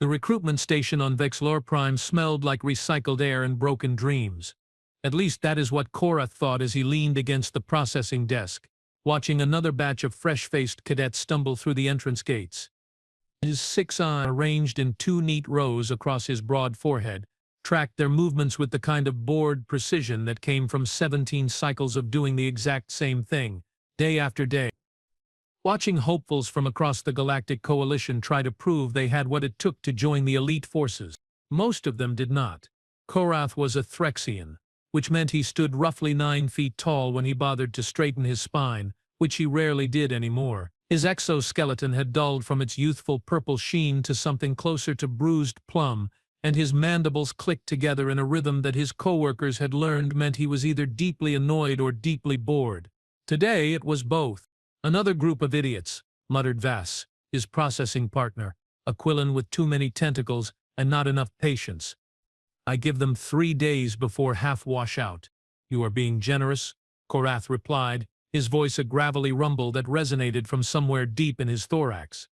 The recruitment station on Vexlor Prime smelled like recycled air and broken dreams. At least that is what Korath thought as he leaned against the processing desk, watching another batch of fresh-faced cadets stumble through the entrance gates. His 6 eyes, arranged in 2 neat rows across his broad forehead, tracked their movements with the kind of bored precision that came from 17 cycles of doing the exact same thing, day after day. Watching hopefuls from across the Galactic Coalition try to prove they had what it took to join the elite forces. Most of them did not. Korath was a Threxian, which meant he stood roughly 9 feet tall when he bothered to straighten his spine, which he rarely did anymore. His exoskeleton had dulled from its youthful purple sheen to something closer to bruised plum, and his mandibles clicked together in a rhythm that his coworkers had learned meant he was either deeply annoyed or deeply bored. Today it was both. "Another group of idiots," muttered Vass, his processing partner, a Quillan with too many tentacles and not enough patience. "I give them 3 days before half wash out." "You are being generous," Korath replied, his voice a gravelly rumble that resonated from somewhere deep in his thorax.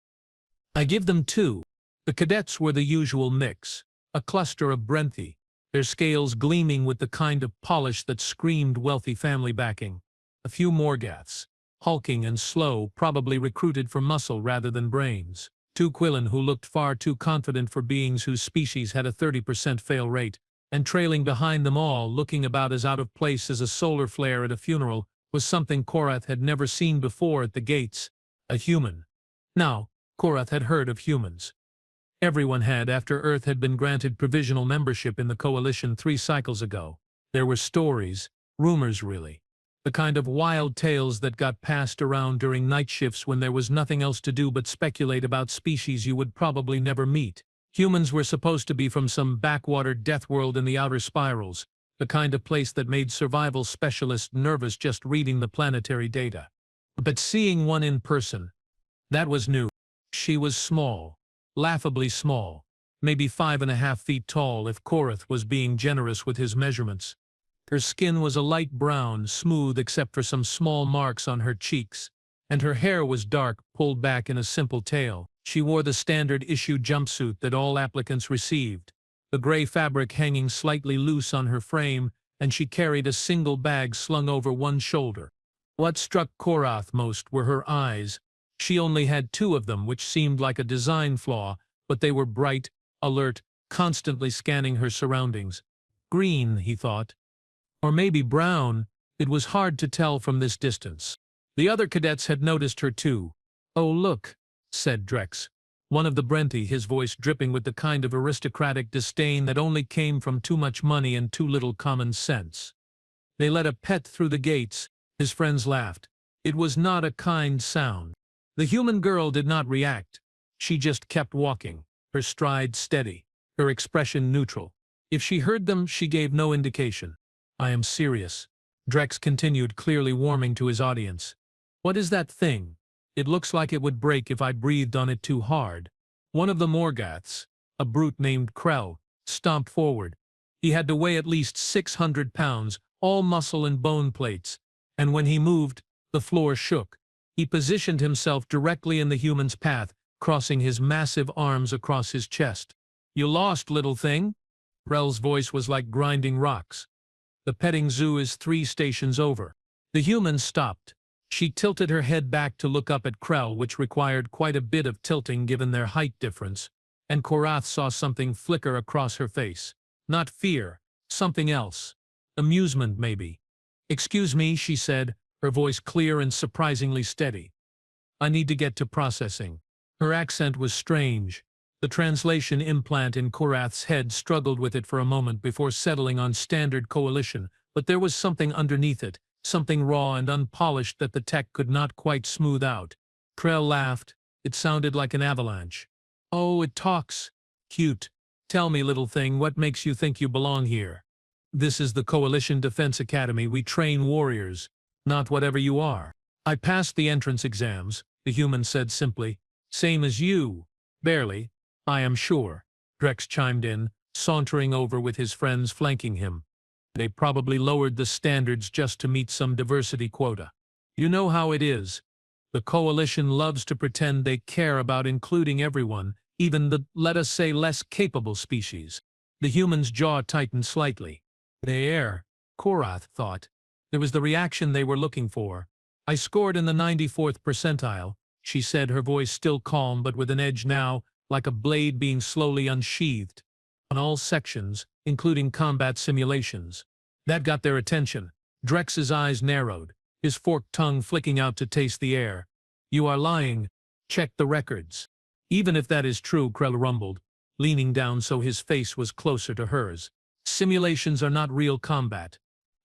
"I give them 2. The cadets were the usual mix, a cluster of Brenthi, their scales gleaming with the kind of polish that screamed wealthy family backing. A few Morgaths, hulking and slow, probably recruited for muscle rather than brains. 2 Quillan who looked far too confident for beings whose species had a 30% fail rate, and trailing behind them all, looking about as out of place as a solar flare at a funeral, was something Korath had never seen before at the gates: a human. Now, Korath had heard of humans. Everyone had after Earth had been granted provisional membership in the Coalition 3 cycles ago. There were stories, rumors really. The kind of wild tales that got passed around during night shifts when there was nothing else to do but speculate about species you would probably never meet. Humans were supposed to be from some backwater death world in the outer spirals, the kind of place that made survival specialists nervous just reading the planetary data. But seeing one in person, that was new. She was small, laughably small, maybe 5.5 feet tall if Korath was being generous with his measurements. Her skin was a light brown, smooth except for some small marks on her cheeks, and her hair was dark, pulled back in a simple tail. She wore the standard issue jumpsuit that all applicants received, the gray fabric hanging slightly loose on her frame, and she carried a single bag slung over one shoulder. What struck Korath most were her eyes. She only had 2 of them, which seemed like a design flaw, but they were bright, alert, constantly scanning her surroundings. Green, he thought. Or maybe brown. It was hard to tell from this distance. The other cadets had noticed her too. "Oh look," said Drex, one of the Brenthi, his voice dripping with the kind of aristocratic disdain that only came from too much money and too little common sense. "They let a pet through the gates." His friends laughed. It was not a kind sound. The human girl did not react. She just kept walking, her stride steady, her expression neutral. If she heard them, she gave no indication. "I am serious," Drex continued, clearly warming to his audience. "What is that thing? It looks like it would break if I breathed on it too hard." One of the Morgaths, a brute named Krell, stomped forward. He had to weigh at least 600 pounds, all muscle and bone plates, and when he moved, the floor shook. He positioned himself directly in the human's path, crossing his massive arms across his chest. "You lost, little thing?" Krell's voice was like grinding rocks. "The petting zoo is 3 stations over." The human stopped. She tilted her head back to look up at Krell, which required quite a bit of tilting given their height difference, and Korath saw something flicker across her face. Not fear, something else. Amusement, maybe. "Excuse me," she said, her voice clear and surprisingly steady. "I need to get to processing." Her accent was strange. The translation implant in Korath's head struggled with it for a moment before settling on standard Coalition, but there was something underneath it, something raw and unpolished that the tech could not quite smooth out. Krell laughed. It sounded like an avalanche. "Oh, it talks. Cute. Tell me, little thing, what makes you think you belong here?" "This is the Coalition Defense Academy. We train warriors, not whatever you are." "I passed the entrance exams," the human said simply. "Same as you." "Barely, I am sure," Drex chimed in, sauntering over with his friends flanking him. "They probably lowered the standards just to meet some diversity quota. You know how it is. The Coalition loves to pretend they care about including everyone, even the, let us say, less capable species. The human's jaw tightened slightly. There, Korath thought. There was the reaction they were looking for. I scored in the 94th percentile, she said, her voice still calm but with an edge now, like a blade being slowly unsheathed. On all sections, including combat simulations. That got their attention. Drex's eyes narrowed, his forked tongue flicking out to taste the air. You are lying. Check the records. Even if that is true, Krell rumbled, leaning down so his face was closer to hers. Simulations are not real combat.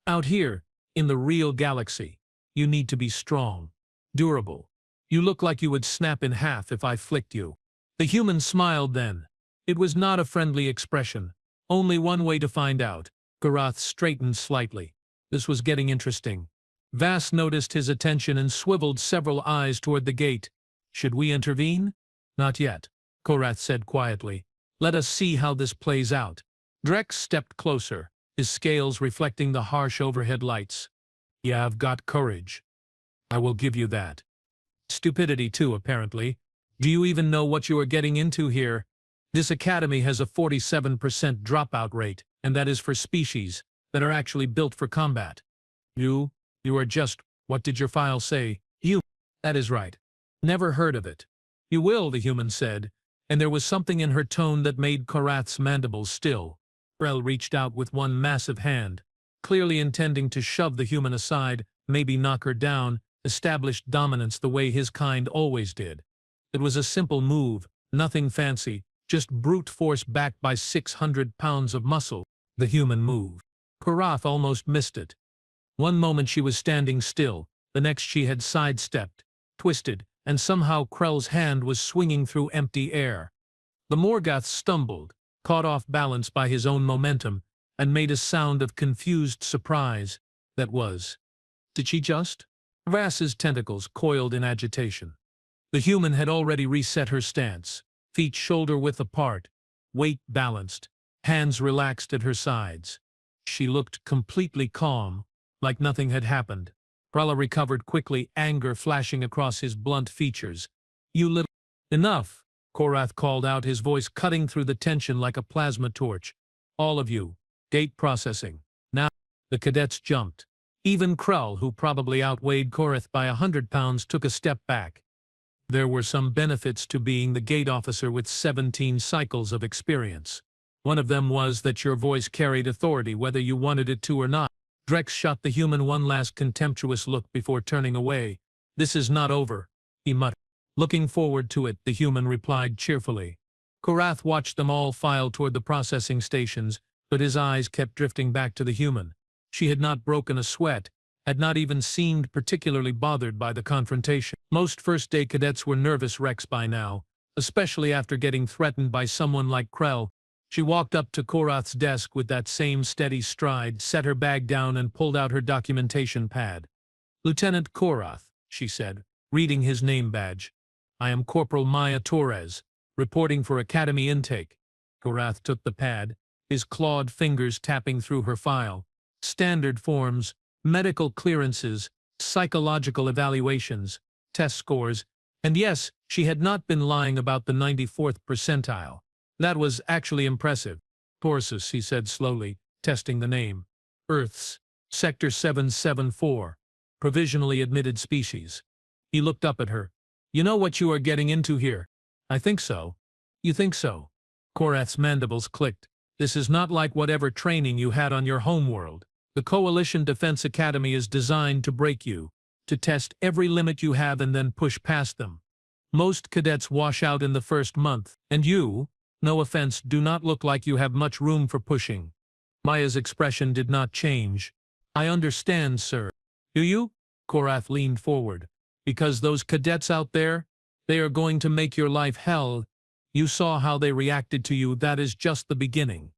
Out here, in the real galaxy, you need to be strong, durable. You look like you would snap in half if I flicked you. The human smiled then. It was not a friendly expression. Only one way to find out. Korath straightened slightly. This was getting interesting. Vass noticed his attention and swiveled several eyes toward the gate. Should we intervene? Not yet, Korath said quietly. Let us see how this plays out. Drex stepped closer, his scales reflecting the harsh overhead lights. You've got courage. I will give you that. Stupidity too, apparently. Do you even know what you are getting into here? This academy has a 47% dropout rate, and that is for species that are actually built for combat. You are just, what did your file say? You. That is right. Never heard of it. You will, the human said, and there was something in her tone that made Korath's mandibles still. Krell reached out with one massive hand, clearly intending to shove the human aside, maybe knock her down, establish dominance the way his kind always did. It was a simple move, nothing fancy, just brute force backed by 600 pounds of muscle. The human moved. Korath almost missed it. One moment she was standing still, the next she had sidestepped, twisted, and somehow Krell's hand was swinging through empty air. The Morgoth stumbled, caught off balance by his own momentum, and made a sound of confused surprise. That was. Did she just? Vass's tentacles coiled in agitation. The human had already reset her stance, feet shoulder-width apart, weight balanced, hands relaxed at her sides. She looked completely calm, like nothing had happened. Krell recovered quickly, anger flashing across his blunt features. You little... Enough, Korath called out, his voice cutting through the tension like a plasma torch. All of you. Gate processing. Now, the cadets jumped. Even Krell, who probably outweighed Korath by 100 pounds, took a step back. There were some benefits to being the gate officer with 17 cycles of experience. One of them was that your voice carried authority whether you wanted it to or not. Drex shot the human one last contemptuous look before turning away. This is not over, he muttered. Looking forward to it, the human replied cheerfully. Korath watched them all file toward the processing stations, but his eyes kept drifting back to the human. She had not broken a sweat, had not even seemed particularly bothered by the confrontation. Most first-day cadets were nervous wrecks by now, especially after getting threatened by someone like Krell. She walked up to Korath's desk with that same steady stride, set her bag down and pulled out her documentation pad. Lieutenant Korath, she said, reading his name badge. I am Corporal Maya Torres, reporting for Academy intake. Korath took the pad, his clawed fingers tapping through her file. Standard forms, medical clearances, psychological evaluations, test scores, and yes, she had not been lying about the 94th percentile. That was actually impressive. Torsus, he said slowly, testing the name. Earth's, Sector 774, provisionally admitted species. He looked up at her. You know what you are getting into here? I think so. You think so? Korath's mandibles clicked. This is not like whatever training you had on your homeworld. The Coalition Defense Academy is designed to break you, to test every limit you have and then push past them. Most cadets wash out in the first month, and you, no offense, do not look like you have much room for pushing. Maya's expression did not change. I understand, sir. Do you? Korath leaned forward. Because those cadets out there, they are going to make your life hell. You saw how they reacted to you. That is just the beginning.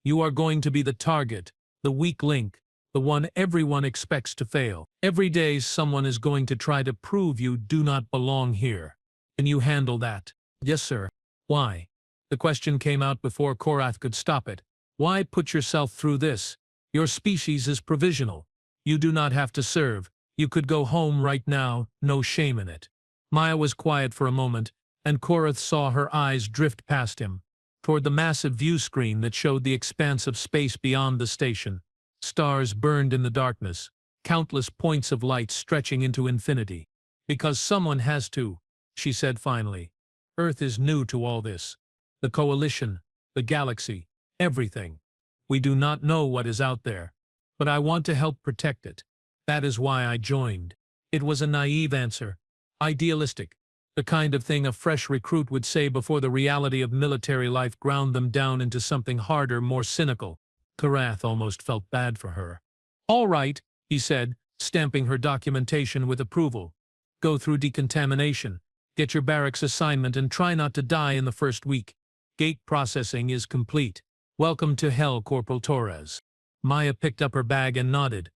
You are going to be the target, the weak link, the one everyone expects to fail. Every day someone is going to try to prove you do not belong here. Can you handle that? Yes, sir. Why? The question came out before Korath could stop it. Why put yourself through this? Your species is provisional. You do not have to serve. You could go home right now, no shame in it. Maya was quiet for a moment, and Korath saw her eyes drift past him, toward the massive view screen that showed the expanse of space beyond the station. Stars burned in the darkness, countless points of light stretching into infinity. "Because someone has to," she said finally. "Earth is new to all this. The coalition, the galaxy, everything. We do not know what is out there, but I want to help protect it. That is why I joined." It was a naive answer, idealistic, the kind of thing a fresh recruit would say before the reality of military life ground them down into something harder, more cynical. Korath almost felt bad for her. "All right," he said, stamping her documentation with approval. "Go through decontamination, get your barracks assignment, and try not to die in the first week. Gate processing is complete. Welcome to hell, Corporal Torres." Maya picked up her bag and nodded.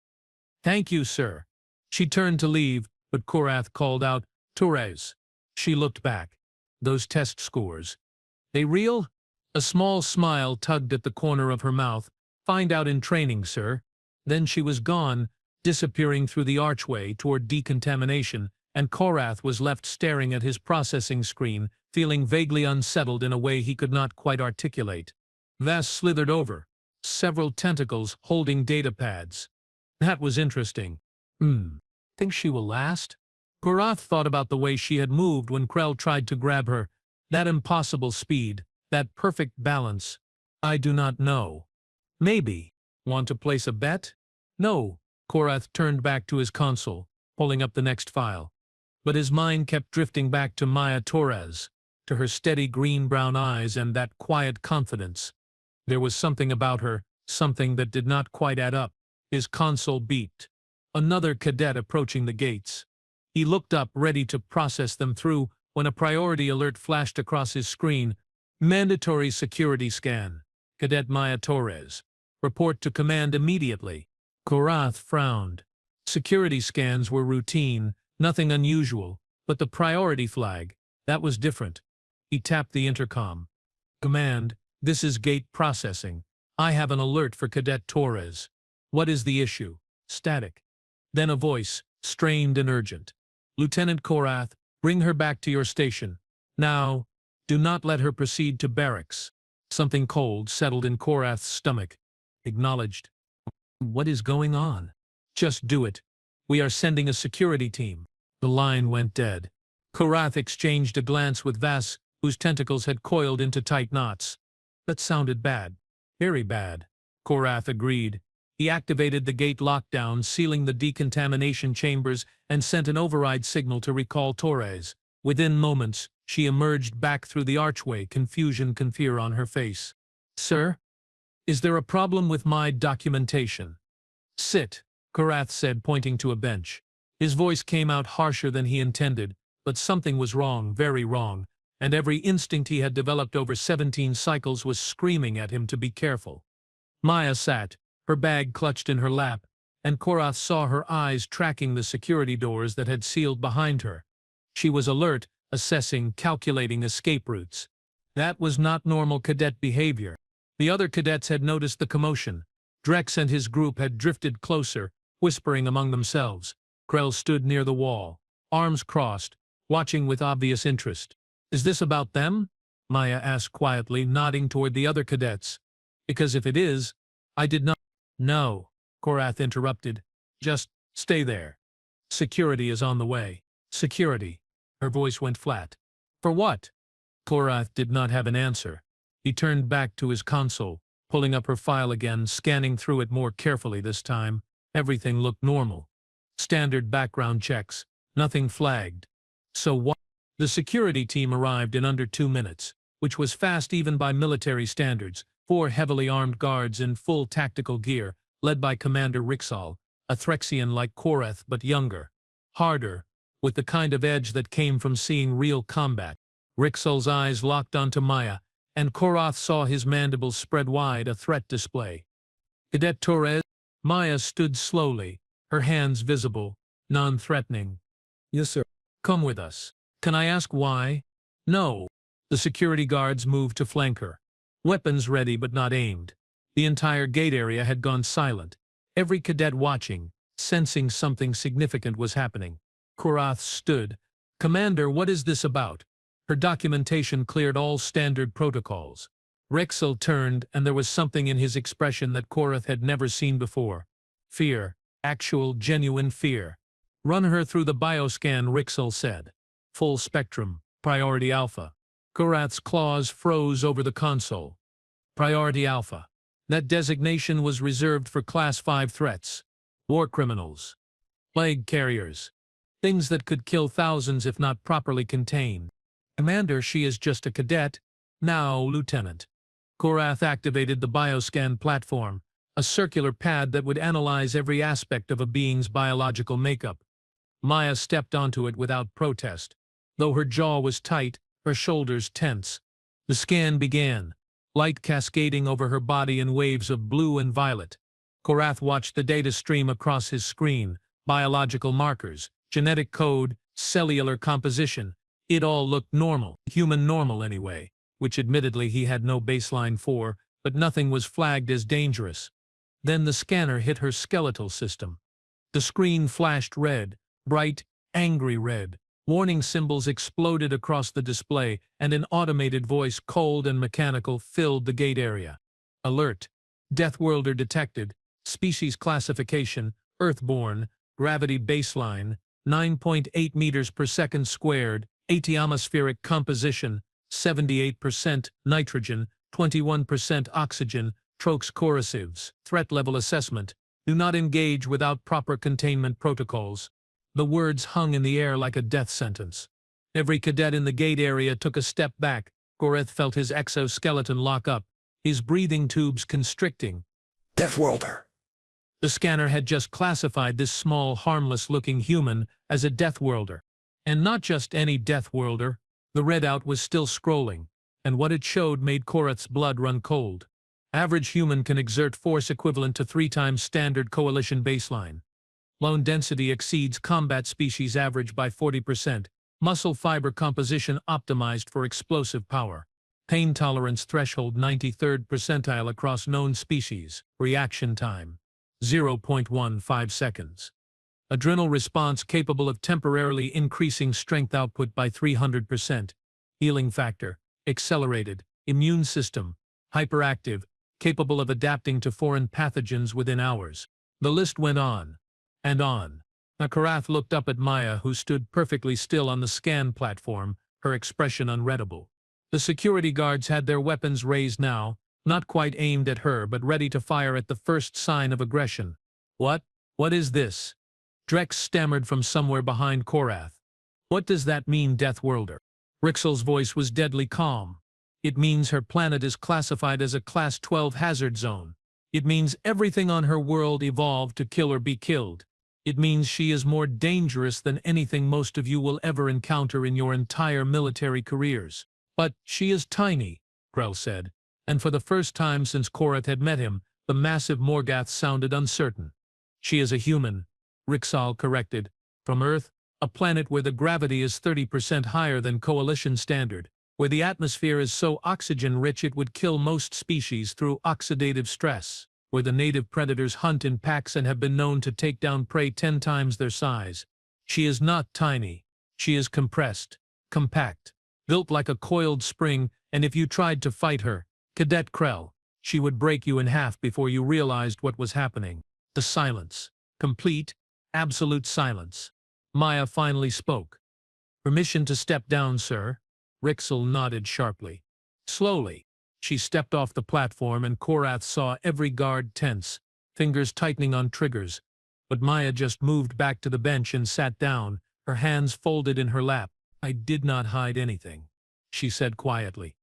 "Thank you, sir." She turned to leave, but Korath called out, "Torres." She looked back. "Those test scores. They real?" A small smile tugged at the corner of her mouth. "Find out in training, sir." Then she was gone, disappearing through the archway toward decontamination, and Korath was left staring at his processing screen, feeling vaguely unsettled in a way he could not quite articulate. Vass slithered over, several tentacles holding data pads. That was interesting. Think she will last? Korath thought about the way she had moved when Krell tried to grab her. That impossible speed, that perfect balance. I do not know. Maybe. Want to place a bet? No. Korath turned back to his console, pulling up the next file. But his mind kept drifting back to Maya Torres, to her steady green-brown eyes and that quiet confidence. There was something about her, something that did not quite add up. His console beeped. Another cadet approaching the gates. He looked up, ready to process them through, when a priority alert flashed across his screen. "Mandatory security scan. Cadet Maya Torres. Report to command immediately." Korath frowned. Security scans were routine, nothing unusual, but the priority flag, that was different. He tapped the intercom. "Command, this is gate processing. I have an alert for Cadet Torres." "What is the issue?" "Static." Then a voice, strained and urgent. "Lieutenant Korath, bring her back to your station. Now, do not let her proceed to barracks." Something cold settled in Korath's stomach. Acknowledged. "What is going on?" "Just do it. We are sending a security team." The line went dead. Korath exchanged a glance with Vass, whose tentacles had coiled into tight knots. "That sounded bad. Very bad." Korath agreed. He activated the gate lockdown, sealing the decontamination chambers, and sent an override signal to recall Torres. Within moments, she emerged back through the archway, confusion and fear on her face. "Sir? Is there a problem with my documentation?" "Sit," Korath said, pointing to a bench. His voice came out harsher than he intended, but something was wrong, very wrong, and every instinct he had developed over 17 cycles was screaming at him to be careful. Maya sat, her bag clutched in her lap, and Korath saw her eyes tracking the security doors that had sealed behind her. She was alert, assessing, calculating escape routes. That was not normal cadet behavior. The other cadets had noticed the commotion. Drex and his group had drifted closer, whispering among themselves. Krell stood near the wall, arms crossed, watching with obvious interest. "Is this about them?" Maya asked quietly, nodding toward the other cadets. "Because if it is, I did not—" "No," Korath interrupted. "Just stay there. Security is on the way." "Security." Her voice went flat. "For what?" Korath did not have an answer. He turned back to his console, pulling up her file again, scanning through it more carefully this time. Everything looked normal. Standard background checks. Nothing flagged. So what? The security team arrived in under 2 minutes, which was fast even by military standards. 4 heavily armed guards in full tactical gear, led by Commander Rixal, a Threxian like Korath but younger. Harder, with the kind of edge that came from seeing real combat. Rixal's eyes locked onto Maya, and Korath saw his mandibles spread wide, a threat display. "Cadet Torres?" Maya stood slowly, her hands visible, non-threatening. "Yes, sir." "Come with us." "Can I ask why?" "No." The security guards moved to flank her. Weapons ready but not aimed. The entire gate area had gone silent. Every cadet watching, sensing something significant was happening. Korath stood. "Commander, what is this about?" Her documentation cleared all standard protocols. Rexel turned, and there was something in his expression that Korath had never seen before. Fear. Actual, genuine fear. Run her through the bioscan, Rexel said. Full spectrum. Priority Alpha. Korath's claws froze over the console. Priority Alpha. That designation was reserved for Class 5 threats. War criminals. Plague carriers. Things that could kill thousands if not properly contained. Commander, she is just a cadet. Now, Lieutenant. Korath activated the bioscan platform, a circular pad that would analyze every aspect of a being's biological makeup. Maya stepped onto it without protest. Though her jaw was tight, her shoulders tense. The scan began, light cascading over her body in waves of blue and violet. Korath watched the data stream across his screen, biological markers, genetic code, cellular composition. It all looked normal, human normal anyway, which admittedly he had no baseline for, but nothing was flagged as dangerous. Then the scanner hit her skeletal system. The screen flashed red, bright, angry red. Warning symbols exploded across the display, and an automated voice, cold and mechanical, filled the gate area. Alert. Deathworlder detected. Species classification, Earthborn. Gravity baseline, 9.8 meters per second squared. Atmospheric composition, 78% nitrogen, 21% oxygen. Trox corrosives. Threat level assessment. Do not engage without proper containment protocols. The words hung in the air like a death sentence. Every cadet in the gate area took a step back. Korath felt his exoskeleton lock up, his breathing tubes constricting. Deathworlder. The scanner had just classified this small, harmless-looking human as a Deathworlder. And not just any Deathworlder. The readout was still scrolling, and what it showed made Korath's blood run cold. Average human can exert force equivalent to 3 times standard coalition baseline. Bone density exceeds combat species average by 40%. Muscle fiber composition optimized for explosive power. Pain tolerance threshold 93rd percentile across known species. Reaction time 0.15 seconds. Adrenal response capable of temporarily increasing strength output by 300%. Healing factor accelerated. Immune system hyperactive, capable of adapting to foreign pathogens within hours. The list went on. And on. Korath looked up at Maya, who stood perfectly still on the scan platform, her expression unreadable. The security guards had their weapons raised now, not quite aimed at her but ready to fire at the first sign of aggression. What? What is this? Drex stammered from somewhere behind Korath. What does that mean, Deathworlder? Rixel's voice was deadly calm. It means her planet is classified as a Class 12 hazard zone. It means everything on her world evolved to kill or be killed. It means she is more dangerous than anything most of you will ever encounter in your entire military careers. But she is tiny, Krell said, and for the first time since Korath had met him, the massive Morgath sounded uncertain. She is a human, Rixal corrected, from Earth, a planet where the gravity is 30% higher than coalition standard, where the atmosphere is so oxygen-rich it would kill most species through oxidative stress, where the native predators hunt in packs and have been known to take down prey 10 times their size. She is not tiny. She is compressed, compact, built like a coiled spring, and if you tried to fight her, Cadet Krell, she would break you in half before you realized what was happening. The silence. Complete, absolute silence. Maya finally spoke. Permission to step down, sir. Rixel nodded sharply. Slowly. She stepped off the platform and Korath saw every guard tense, fingers tightening on triggers. But Maya just moved back to the bench and sat down, her hands folded in her lap. I did not hide anything, she said quietly.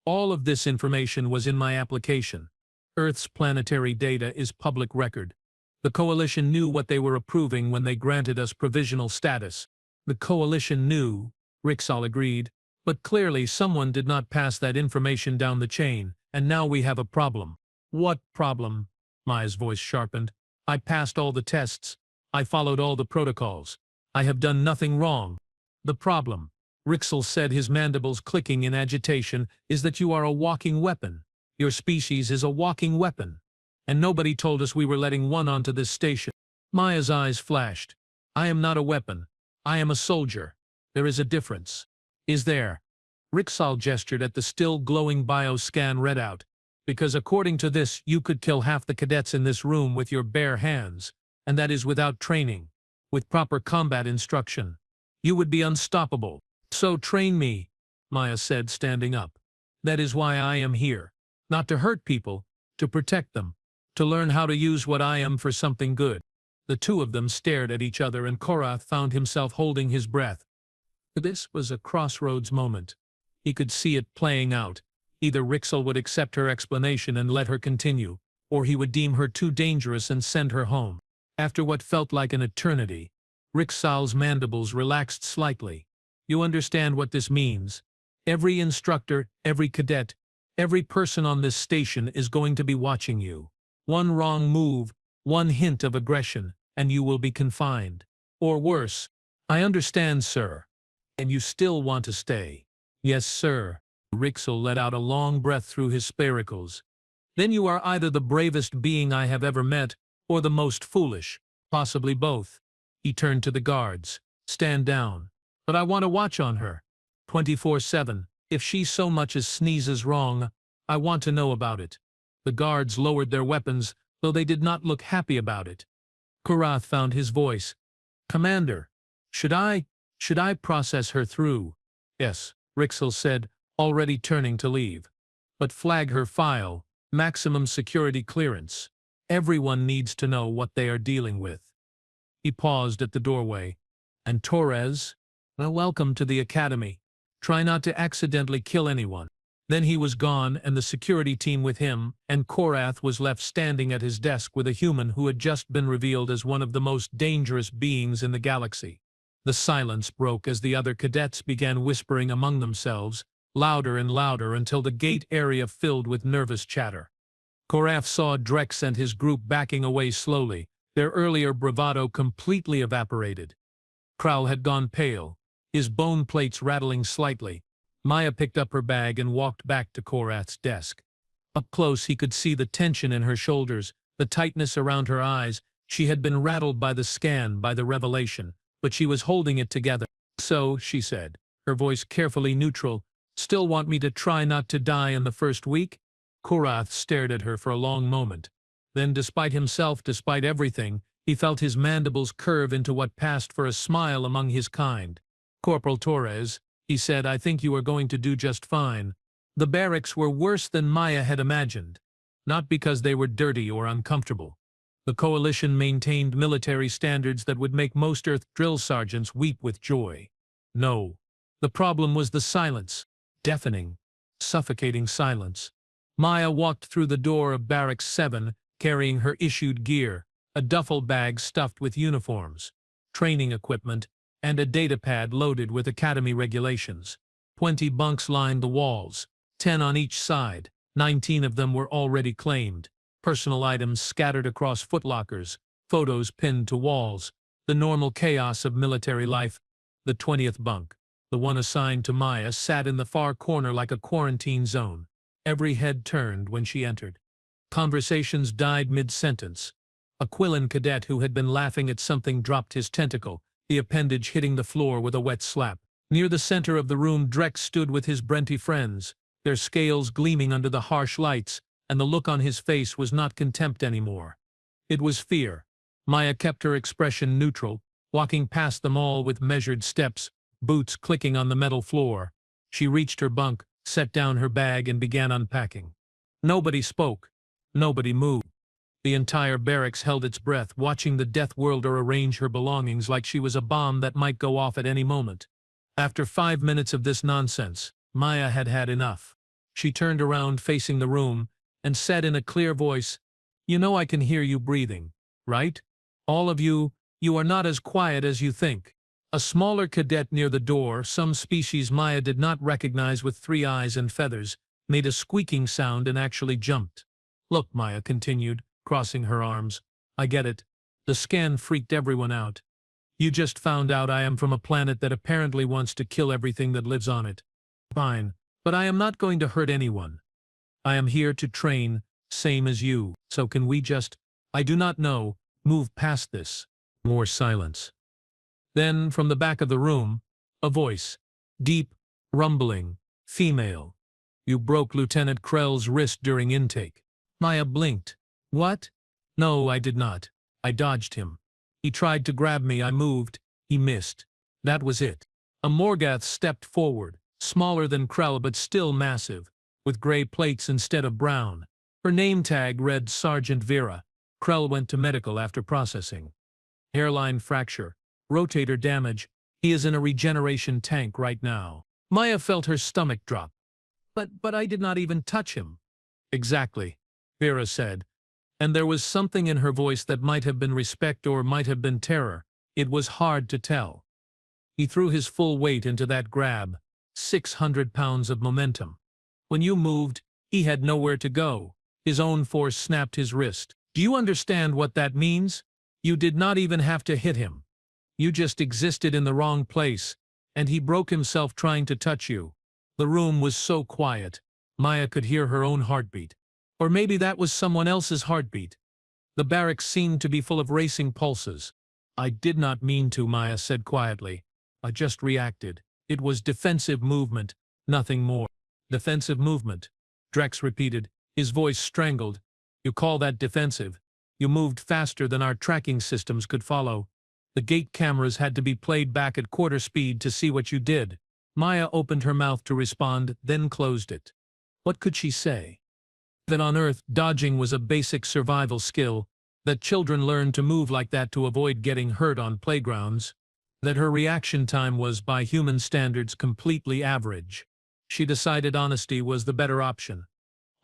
All of this information was in my application. Earth's planetary data is public record. The Coalition knew what they were approving when they granted us provisional status. The Coalition knew, Rixal agreed. But clearly someone did not pass that information down the chain, and now we have a problem. What problem? Maya's voice sharpened. I passed all the tests. I followed all the protocols. I have done nothing wrong. The problem, Rixel said, his mandibles clicking in agitation, is that you are a walking weapon. Your species is a walking weapon. And nobody told us we were letting one onto this station. Maya's eyes flashed. I am not a weapon. I am a soldier. There is a difference. Is there? Rixal gestured at the still glowing bioscan readout. Because according to this, you could kill half the cadets in this room with your bare hands, and that is without training. With proper combat instruction. You would be unstoppable. So train me, Maya said, standing up. That is why I am here. Not to hurt people, to protect them. To learn how to use what I am for something good. The two of them stared at each other, and Korath found himself holding his breath. This was a crossroads moment. He could see it playing out. Either Rixal would accept her explanation and let her continue, or he would deem her too dangerous and send her home. After what felt like an eternity, Rixal's mandibles relaxed slightly. You understand what this means. Every instructor, every cadet, every person on this station is going to be watching you. One wrong move, one hint of aggression, and you will be confined. Or worse. I understand, sir. And you still want to stay. Yes, sir. Rixal let out a long breath through his spiracles. Then you are either the bravest being I have ever met, or the most foolish. Possibly both. He turned to the guards. Stand down. But I want to watch on her. 24/7. If she so much as sneezes wrong, I want to know about it. The guards lowered their weapons, though they did not look happy about it. Korath found his voice. Commander, should I process her through? Yes, Rixal said, already turning to leave. But flag her file, maximum security clearance. Everyone needs to know what they are dealing with. He paused at the doorway. And Torres? Well, welcome to the academy. Try not to accidentally kill anyone. Then he was gone, and the security team with him, and Korath was left standing at his desk with a human who had just been revealed as one of the most dangerous beings in the galaxy. The silence broke as the other cadets began whispering among themselves, louder and louder until the gate area filled with nervous chatter. Korath saw Drex and his group backing away slowly, their earlier bravado completely evaporated. Krall had gone pale, his bone plates rattling slightly. Maya picked up her bag and walked back to Korath's desk. Up close he could see the tension in her shoulders, the tightness around her eyes. She had been rattled by the scan, by the revelation, but she was holding it together. So, she said, her voice carefully neutral, still want me to try not to die in the first week? Korath stared at her for a long moment. Then, despite himself, despite everything, he felt his mandibles curve into what passed for a smile among his kind. Corporal Torres, he said, I think you are going to do just fine. The barracks were worse than Maya had imagined. Not because they were dirty or uncomfortable. The coalition maintained military standards that would make most Earth drill sergeants weep with joy. No. The problem was the silence. Deafening, suffocating silence. Maya walked through the door of Barracks 7, carrying her issued gear, a duffel bag stuffed with uniforms, training equipment, and a datapad loaded with academy regulations. 20 bunks lined the walls, 10 on each side. 19 of them were already claimed. Personal items scattered across footlockers, photos pinned to walls, the normal chaos of military life. The 20th bunk, the one assigned to Maya, sat in the far corner like a quarantine zone. Every head turned when she entered. Conversations died mid-sentence. A Quillan cadet who had been laughing at something dropped his tentacle, the appendage hitting the floor with a wet slap. Near the center of the room, Drex stood with his Brenti friends, their scales gleaming under the harsh lights, and the look on his face was not contempt anymore. It was fear. Maya kept her expression neutral, walking past them all with measured steps, boots clicking on the metal floor. She reached her bunk, set down her bag, and began unpacking. Nobody spoke. Nobody moved. The entire barracks held its breath, watching the Death Worlder arrange her belongings like she was a bomb that might go off at any moment. After 5 minutes of this nonsense, Maya had had enough. She turned around facing the room and said in a clear voice, You know I can hear you breathing, right? All of you, you are not as quiet as you think. A smaller cadet near the door, some species Maya did not recognize with 3 eyes and feathers, made a squeaking sound and actually jumped. Look, Maya continued, crossing her arms. I get it. The scan freaked everyone out. You just found out I am from a planet that apparently wants to kill everything that lives on it. Fine, but I am not going to hurt anyone. I am here to train, same as you, so can we just, I do not know, move past this? More silence. Then, from the back of the room, a voice, deep, rumbling, Female. You broke Lieutenant Krell's wrist during intake. Maya blinked. What? No, I did not. I dodged him. He tried to grab me, I moved. He missed. That was it. A Morgath stepped forward, smaller than Krell but still massive, with gray plates instead of brown. Her name tag read Sergeant Vera. Krell went to medical after processing. Hairline fracture, rotator damage. He is in a regeneration tank right now. Maya felt her stomach drop. But I did not even touch him. Exactly, Vera said, and there was something in her voice that might have been respect or might have been terror. It was hard to tell. He threw his full weight into that grab, 600 pounds of momentum. When you moved, he had nowhere to go. His own force snapped his wrist. Do you understand what that means? You did not even have to hit him. You just existed in the wrong place, and he broke himself trying to touch you. The room was so quiet, Maya could hear her own heartbeat. Or maybe that was someone else's heartbeat. The barracks seemed to be full of racing pulses. I did not mean to, Maya said quietly. I just reacted. It was defensive movement, nothing more. Defensive movement, Drex repeated, his voice strangled. You call that defensive? You moved faster than our tracking systems could follow. The gate cameras had to be played back at quarter speed to see what you did. Maya opened her mouth to respond, then closed it. What could she say? That on Earth, dodging was a basic survival skill, that children learned to move like that to avoid getting hurt on playgrounds, that her reaction time was, by human standards, completely average. She decided honesty was the better option.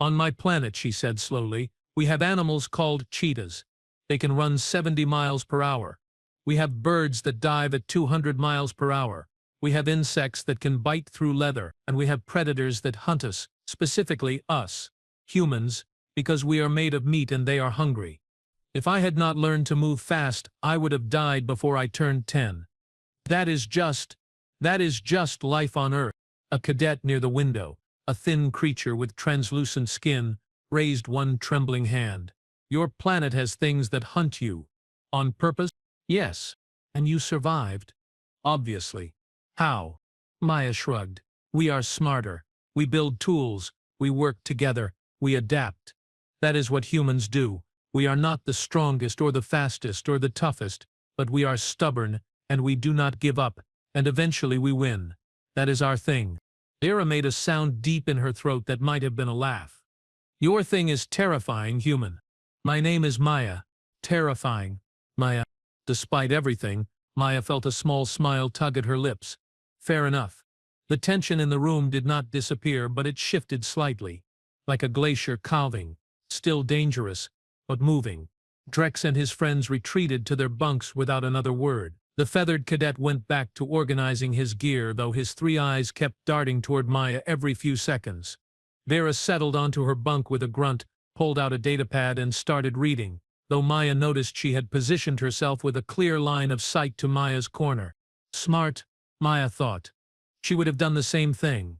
On my planet, she said slowly, we have animals called cheetahs. They can run 70 miles per hour. We have birds that dive at 200 miles per hour. We have insects that can bite through leather, and we have predators that hunt us, specifically us, humans, because we are made of meat and they are hungry. If I had not learned to move fast, I would have died before I turned 10. That is just life on Earth. A cadet near the window, a thin creature with translucent skin, raised one trembling hand. Your planet has things that hunt you. On purpose? Yes. And you survived. Obviously. How? Maya shrugged. We are smarter. We build tools. We work together. We adapt. That is what humans do. We are not the strongest or the fastest or the toughest, but we are stubborn, and we do not give up, and eventually we win. That is our thing. Vera made a sound deep in her throat that might have been a laugh. Your thing is terrifying, human. My name is Maya. Terrifying. Maya. Despite everything, Maya felt a small smile tug at her lips. Fair enough. The tension in the room did not disappear, but it shifted slightly, like a glacier calving, still dangerous, but moving. Drex and his friends retreated to their bunks without another word. The feathered cadet went back to organizing his gear, though his three eyes kept darting toward Maya every few seconds. Vera settled onto her bunk with a grunt, pulled out a datapad and started reading, though Maya noticed she had positioned herself with a clear line of sight to Maya's corner. Smart, Maya thought. She would have done the same thing.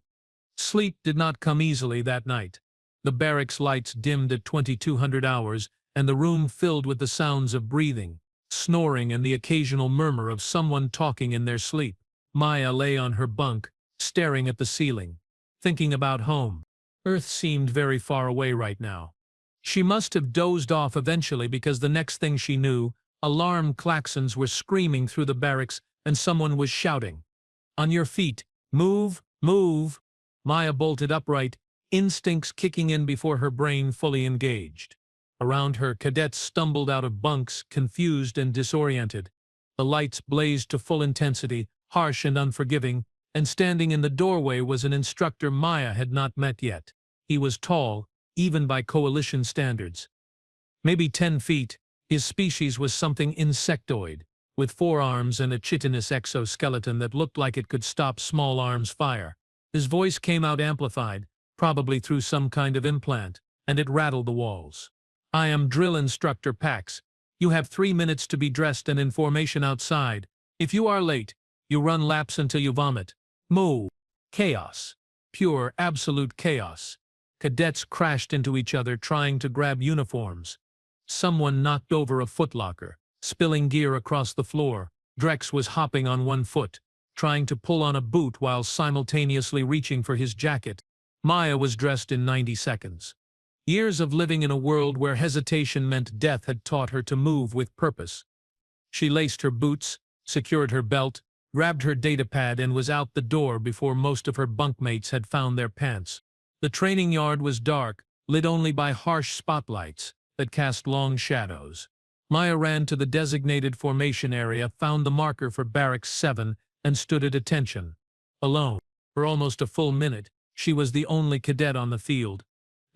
Sleep did not come easily that night. The barracks lights dimmed at 2200 hours, and the room filled with the sounds of breathing, snoring and the occasional murmur of someone talking in their sleep. Maya lay on her bunk, staring at the ceiling, thinking about home. Earth seemed very far away right now. She must have dozed off eventually because the next thing she knew, alarm klaxons were screaming through the barracks and someone was shouting. On your feet. Move, move. Maya bolted upright, instincts kicking in before her brain fully engaged. Around her, cadets stumbled out of bunks, confused and disoriented. The lights blazed to full intensity, harsh and unforgiving, and standing in the doorway was an instructor Maya had not met yet. He was tall, even by coalition standards. Maybe 10 feet, his species was something insectoid, with 4 arms and a chitinous exoskeleton that looked like it could stop small arms fire. His voice came out amplified, probably through some kind of implant, and it rattled the walls. I am Drill Instructor Pax. You have 3 minutes to be dressed and in formation outside. If you are late, you run laps until you vomit. Move. Chaos. Pure, absolute chaos. Cadets crashed into each other trying to grab uniforms. Someone knocked over a footlocker, spilling gear across the floor. Drex was hopping on one foot. trying to pull on a boot while simultaneously reaching for his jacket. Maya was dressed in 90 seconds. Years of living in a world where hesitation meant death had taught her to move with purpose. She laced her boots, secured her belt, grabbed her datapad and was out the door before most of her bunkmates had found their pants. The training yard was dark, lit only by harsh spotlights that cast long shadows. Maya ran to the designated formation area, found the marker for Barracks 7, and stood at attention. Alone. For almost a full minute, she was the only cadet on the field.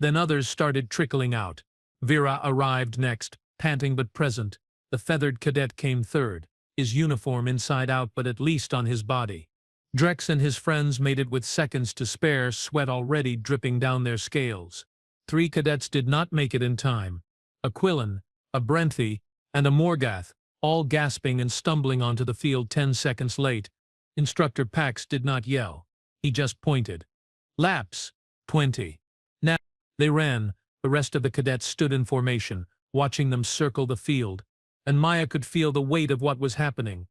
Then others started trickling out. Vera arrived next, panting but present. The feathered cadet came third, his uniform inside out but at least on his body. Drex and his friends made it with seconds to spare, sweat already dripping down their scales. 3 cadets did not make it in time. A Quillen, a Brenthi, and a Morgath, all gasping and stumbling onto the field 10 seconds late. Instructor Pax did not yell. He just pointed. Laps. 20. Now. They ran. The rest of the cadets stood in formation, watching them circle the field, and Maya could feel the weight of what was happening.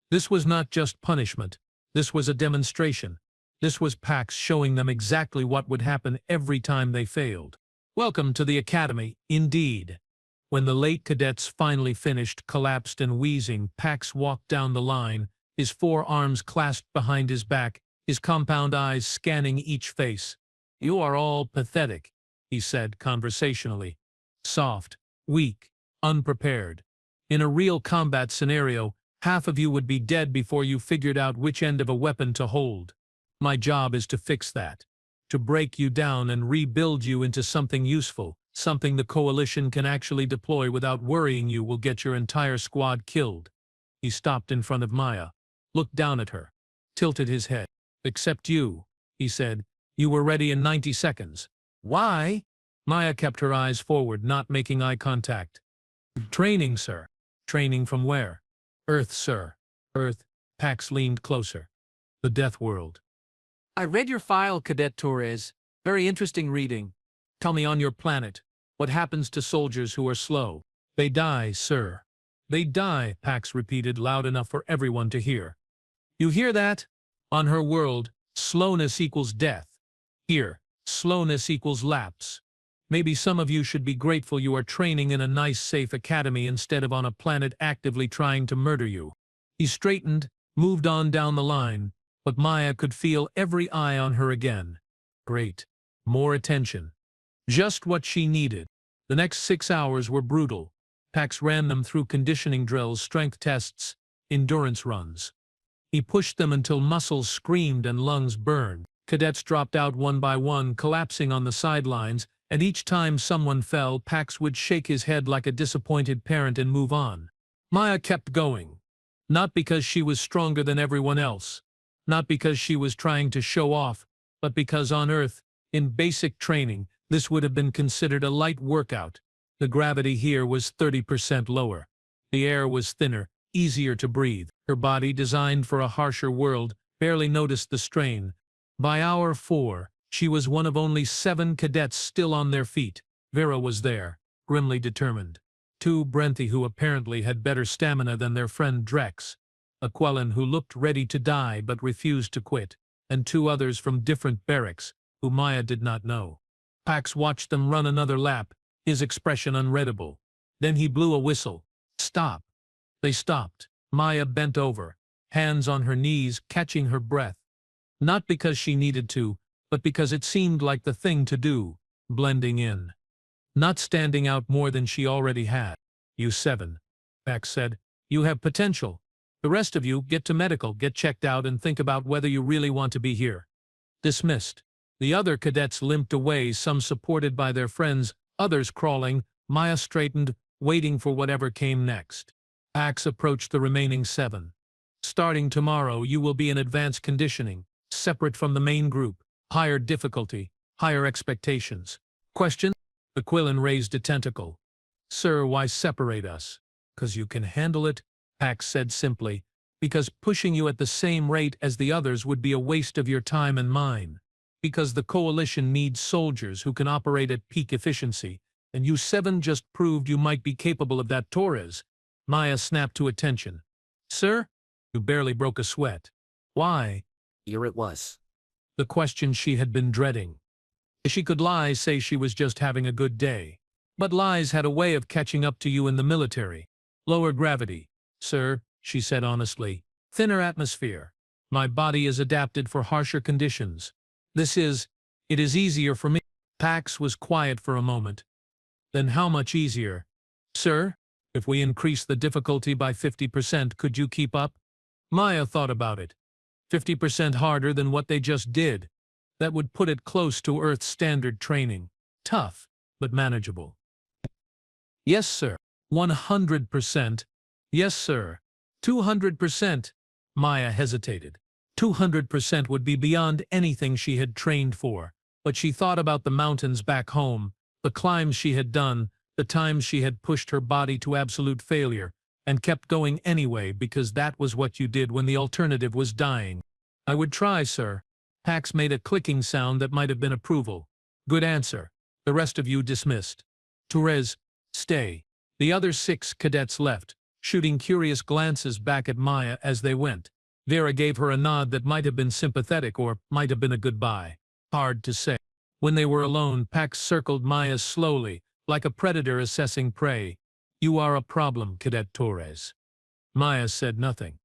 This was not just punishment. This was a demonstration. This was Pax showing them exactly what would happen every time they failed. Welcome to the academy, indeed. When the late cadets finally finished, collapsed and wheezing, Pax walked down the line, his 4 arms clasped behind his back, his compound eyes scanning each face. "You are all pathetic," he said conversationally. "Soft, weak, unprepared. In a real combat scenario, half of you would be dead before you figured out which end of a weapon to hold. My job is to fix that. To break you down and rebuild you into something useful, something the Coalition can actually deploy without worrying you will get your entire squad killed." He stopped in front of Maya, looked down at her, tilted his head. "Except you," he said. "You were ready in 90 seconds. Why?" Maya kept her eyes forward, not making eye contact. "Training, sir." "Training from where?" "Earth, sir." "Earth?" Pax leaned closer. "The Death World." "I read your file, Cadet Torres. Very interesting reading. Tell me, on your planet, what happens to soldiers who are slow?" "They die, sir." "They die," Pax repeated loud enough for everyone to hear. "You hear that? On her world, slowness equals death. Here, slowness equals lapse. Maybe some of you should be grateful you are training in a nice, safe academy instead of on a planet actively trying to murder you." He straightened, moved on down the line, but Maya could feel every eye on her again. Great. More attention. Just what she needed. The next 6 hours were brutal. Pax ran them through conditioning drills, strength tests, endurance runs. He pushed them until muscles screamed and lungs burned. Cadets dropped out one by one, collapsing on the sidelines, and each time someone fell, Pax would shake his head like a disappointed parent and move on. Maya kept going. Not because she was stronger than everyone else. Not because she was trying to show off, but because on Earth, in basic training, this would have been considered a light workout. The gravity here was 30% lower. The air was thinner, easier to breathe. Her body, designed for a harsher world, barely noticed the strain. By hour 4, she was one of only 7 cadets still on their feet. Vera was there, grimly determined. 2 Brenthi who apparently had better stamina than their friend Drex. A Quellen who looked ready to die but refused to quit. And 2 others from different barracks, who Maya did not know. Pax watched them run another lap, his expression unreadable. Then he blew a whistle. "Stop." They stopped. Maya bent over, hands on her knees, catching her breath. Not because she needed to, but because it seemed like the thing to do, blending in. Not standing out more than she already had. "You 7, Pax said. "You have potential. The rest of you, get to medical, get checked out, and think about whether you really want to be here." Dismissed. The other cadets limped away, some supported by their friends, others crawling. Maya straightened, waiting for whatever came next. Pax approached the remaining 7. "Starting tomorrow, you will be in advanced conditioning, separate from the main group. Higher difficulty, higher expectations." "Question?" The Quillen raised a tentacle. "Sir, why separate us?" "'Cause you can handle it," Pax said simply. "Because pushing you at the same rate as the others would be a waste of your time and mine. Because the Coalition needs soldiers who can operate at peak efficiency, and you 7 just proved you might be capable of that, Torres." Maya snapped to attention. "Sir?" You barely broke a sweat. Why? Here it was. The question she had been dreading. She could lie, say she was just having a good day. But lies had a way of catching up to you in the military. Lower gravity, sir, she said honestly. Thinner atmosphere. My body is adapted for harsher conditions. It is easier for me. Pax was quiet for a moment. Then how much easier? Sir, if we increase the difficulty by 50%, could you keep up? Maya thought about it. 50% harder than what they just did. That would put it close to Earth standard training. Tough, but manageable. Yes, sir. 100%. Yes, sir. 200%. Maya hesitated. 200% would be beyond anything she had trained for, but she thought about the mountains back home, the climbs she had done, the times she had pushed her body to absolute failure, and kept going anyway because that was what you did when the alternative was dying. I would try, sir. Pax made a clicking sound that might have been approval. Good answer. The rest of you dismissed. Torres, stay. The other 6 cadets left, shooting curious glances back at Maya as they went. Vera gave her a nod that might have been sympathetic or might have been a goodbye. Hard to say. When they were alone, Pax circled Maya slowly, like a predator assessing prey. You are a problem, Cadet Torres. Maya said nothing.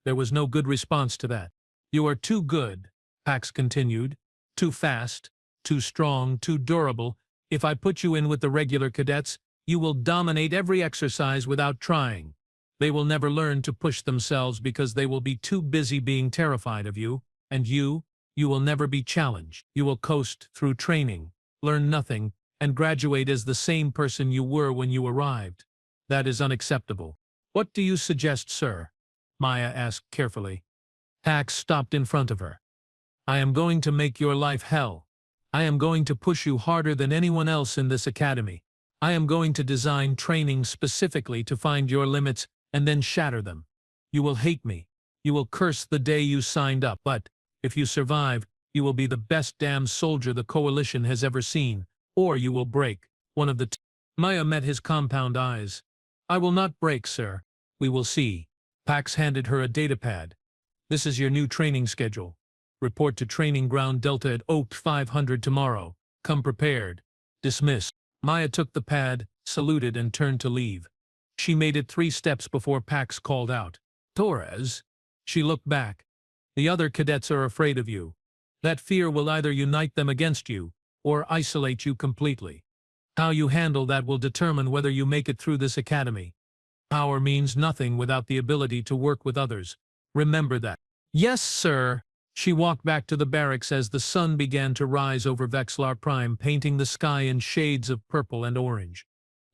There was no good response to that. You are too good, Pax continued. Too fast, too strong, too durable. If I put you in with the regular cadets, you will dominate every exercise without trying. They will never learn to push themselves because they will be too busy being terrified of you, and you will never be challenged. You will coast through training, learn nothing, and graduate as the same person you were when you arrived. That is unacceptable. What do you suggest, sir? Maya asked carefully. Pax stopped in front of her. I am going to make your life hell. I am going to push you harder than anyone else in this academy. I am going to design training specifically to find your limits and then shatter them. You will hate me. You will curse the day you signed up, but if you survive, you will be the best damn soldier the Coalition has ever seen, or you will break. One of the two. Maya met his compound eyes. I will not break, sir. We will see. Pax handed her a datapad. This is your new training schedule. Report to Training Ground Delta at Oak 500 tomorrow. Come prepared. Dismissed. Maya took the pad, saluted, and turned to leave. She made it 3 steps before Pax called out. Torres? She looked back. The other cadets are afraid of you. That fear will either unite them against you, or isolate you completely. How you handle that will determine whether you make it through this academy. Power means nothing without the ability to work with others. Remember that. Yes, sir. She walked back to the barracks as the sun began to rise over Vexlar Prime, painting the sky in shades of purple and orange.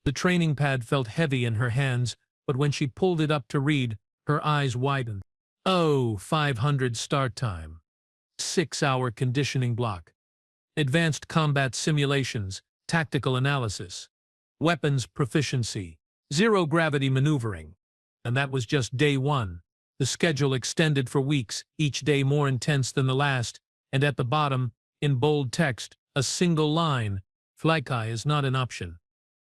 The training pad felt heavy in her hands, but when she pulled it up to read, her eyes widened. Oh, 500 start time. 6-hour conditioning block. Advanced combat simulations, tactical analysis. Weapons proficiency. Zero gravity maneuvering. And that was just day 1. The schedule extended for weeks, each day more intense than the last, and at the bottom, in bold text, a single line, Flykai is not an option.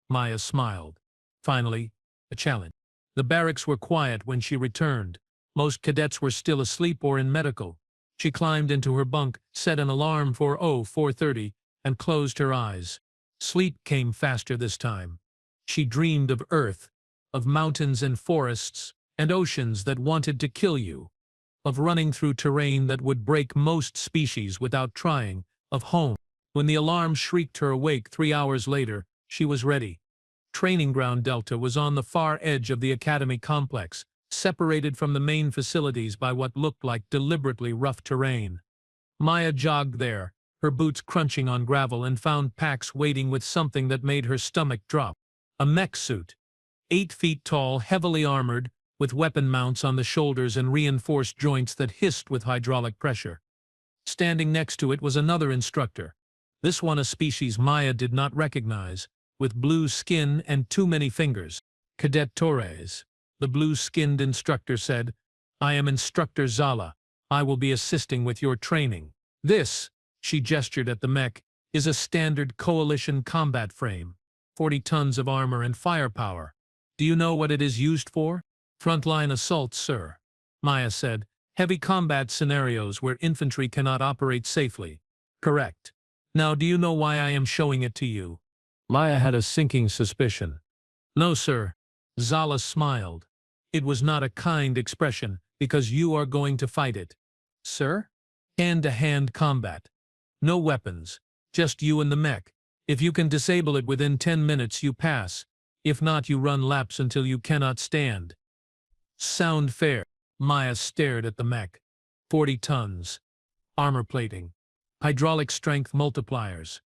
Maya smiled. Finally, a challenge. The barracks were quiet when she returned. Most cadets were still asleep or in medical. She climbed into her bunk, set an alarm for 4:30, and closed her eyes. Sleep came faster this time. She dreamed of Earth, of mountains and forests, and oceans that wanted to kill you, of running through terrain that would break most species without trying, of home. When the alarm shrieked her awake 3 hours later, she was ready. Training Ground Delta was on the far edge of the academy complex, separated from the main facilities by what looked like deliberately rough terrain. Maya jogged there, her boots crunching on gravel, and found Pax waiting with something that made her stomach drop. A mech suit. 8 feet tall, heavily armored, with weapon mounts on the shoulders and reinforced joints that hissed with hydraulic pressure. Standing next to it was another instructor, this one a species Maya did not recognize, with blue skin and too many fingers. Cadet Torres, the blue-skinned instructor said, I am Instructor Zala. I will be assisting with your training. This, she gestured at the mech, is a standard Coalition combat frame. 40 tons of armor and firepower. Do you know what it is used for? Frontline assault, sir, Maya said, Heavy combat scenarios where infantry cannot operate safely. Correct. Now do you know why I am showing it to you? Maya had a sinking suspicion. No, sir. Zala smiled. It was not a kind expression, because you are going to fight it. Sir? Hand-to-hand combat. No weapons. Just you and the mech. If you can disable it within 10 minutes, you pass. If not, you run laps until you cannot stand. Sound fair? Maya stared at the mech. 40 tons. Armor plating. Hydraulic strength multipliers.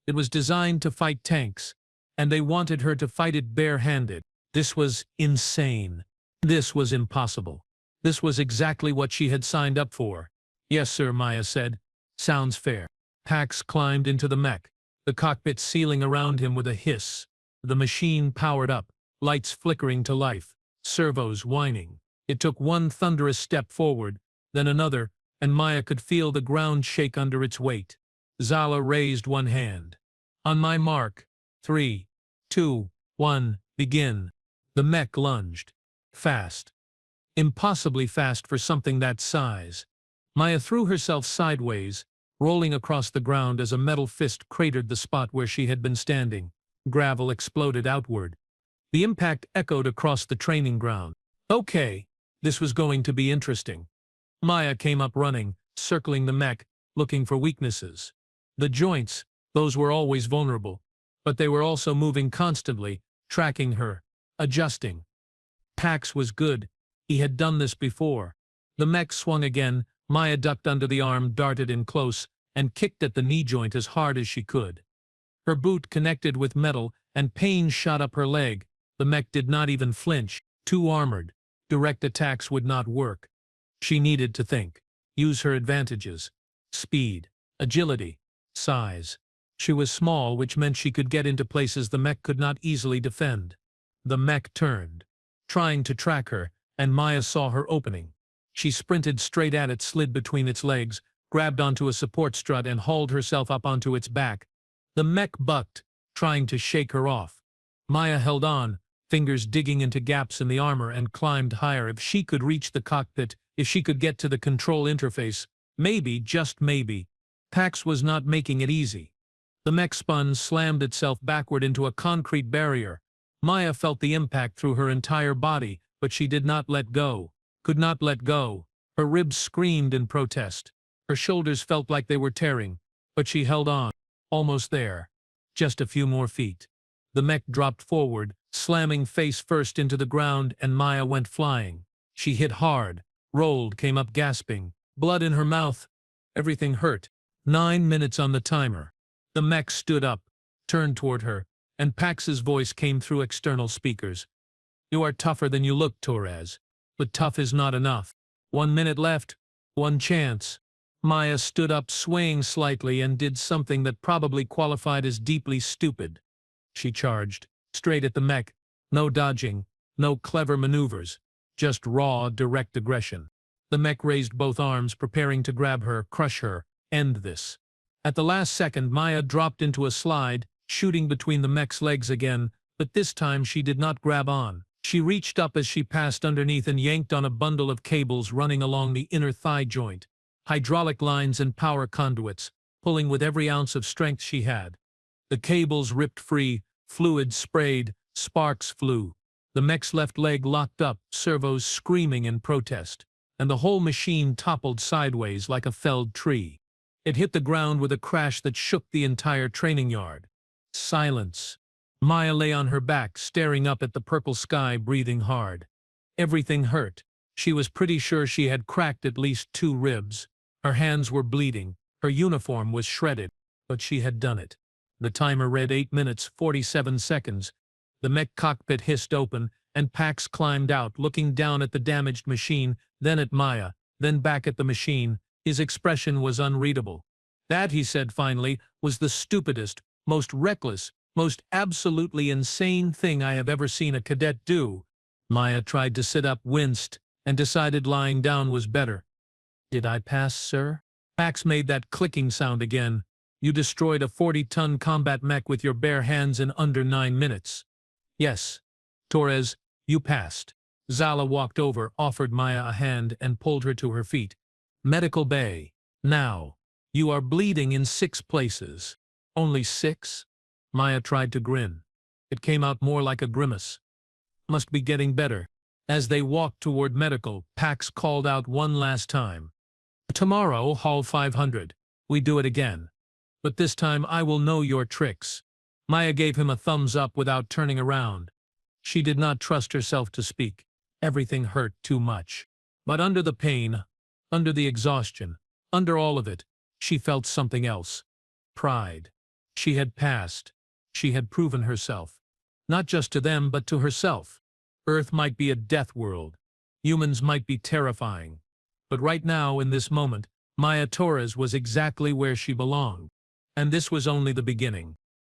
It was designed to fight tanks, and they wanted her to fight it bare-handed. This was insane. This was impossible. This was exactly what she had signed up for. Yes, sir, Maya said. Sounds fair. Pax climbed into the mech, the cockpit sealing around him with a hiss. The machine powered up, lights flickering to life, servos whining. It took one thunderous step forward, then another, and Maya could feel the ground shake under its weight. Zala raised one hand. On my mark. 3, 2, 1, begin. The mech lunged. Fast. Impossibly fast for something that size. Maya threw herself sideways, rolling across the ground as a metal fist cratered the spot where she had been standing. Gravel exploded outward. The impact echoed across the training ground. Okay, this was going to be interesting. Maya came up running, circling the mech, looking for weaknesses. The joints, those were always vulnerable, but they were also moving constantly, tracking her, adjusting. Pax was good. He had done this before. The mech swung again. Maya ducked under the arm, darted in close, and kicked at the knee joint as hard as she could. Her boot connected with metal, and pain shot up her leg. The mech did not even flinch. Too armored. Direct attacks would not work. She needed to think. Use her advantages. Speed. Agility. Size. She was small, which meant she could get into places the mech could not easily defend. The mech turned, trying to track her, and Maya saw her opening. She sprinted straight at it, slid between its legs, grabbed onto a support strut and hauled herself up onto its back. The mech bucked, trying to shake her off. Maya held on, fingers digging into gaps in the armor, and climbed higher. If she could reach the cockpit, if she could get to the control interface, maybe, just maybe. Pax was not making it easy. The mech spun, slammed itself backward into a concrete barrier. Maya felt the impact through her entire body, but she did not let go. Could not let go. Her ribs screamed in protest. Her shoulders felt like they were tearing, but she held on. Almost there. Just a few more feet. The mech dropped forward, slamming face first into the ground, and Maya went flying. She hit hard, rolled, came up gasping, blood in her mouth. Everything hurt. 9 minutes on the timer. The mech stood up, turned toward her, and Pax's voice came through external speakers. You are tougher than you look, Torres. But tough is not enough. 1 minute left. One chance. Maya stood up, swaying slightly, and did something that probably qualified as deeply stupid. She charged, straight at the mech. No dodging, no clever maneuvers. Just raw, direct aggression. The mech raised both arms, preparing to grab her, crush her, end this. At the last second, Maya dropped into a slide, shooting between the mech's legs again, but this time she did not grab on. She reached up as she passed underneath and yanked on a bundle of cables running along the inner thigh joint. Hydraulic lines and power conduits, pulling with every ounce of strength she had. The cables ripped free, fluid sprayed, sparks flew. The mech's left leg locked up, servos screaming in protest, and the whole machine toppled sideways like a felled tree. It hit the ground with a crash that shook the entire training yard. Silence. Maya lay on her back, staring up at the purple sky, breathing hard. Everything hurt. She was pretty sure she had cracked at least 2 ribs. Her hands were bleeding. Her uniform was shredded. But she had done it. The timer read 8 minutes, 47 seconds. The mech cockpit hissed open, and Pax climbed out, looking down at the damaged machine, then at Maya, then back at the machine. His expression was unreadable. That, he said finally, was the stupidest, most reckless, most absolutely insane thing I have ever seen a cadet do. Maya tried to sit up, winced, and decided lying down was better. Did I pass, sir? Pax made that clicking sound again. You destroyed a 40-ton combat mech with your bare hands in under 9 minutes. Yes. Torres, you passed. Zala walked over, offered Maya a hand, and pulled her to her feet. Medical bay. Now. You are bleeding in 6 places. Only 6? Maya tried to grin. It came out more like a grimace. Must be getting better. As they walked toward medical, Pax called out one last time. Tomorrow, Hall 500. We do it again. But this time I will know your tricks. Maya gave him a thumbs up without turning around. She did not trust herself to speak. Everything hurt too much. But under the pain, under the exhaustion, under all of it, she felt something else. Pride. She had passed. She had proven herself. Not just to them, but to herself. Earth might be a death world. Humans might be terrifying. But right now, in this moment, Maya Torres was exactly where she belonged. And this was only the beginning.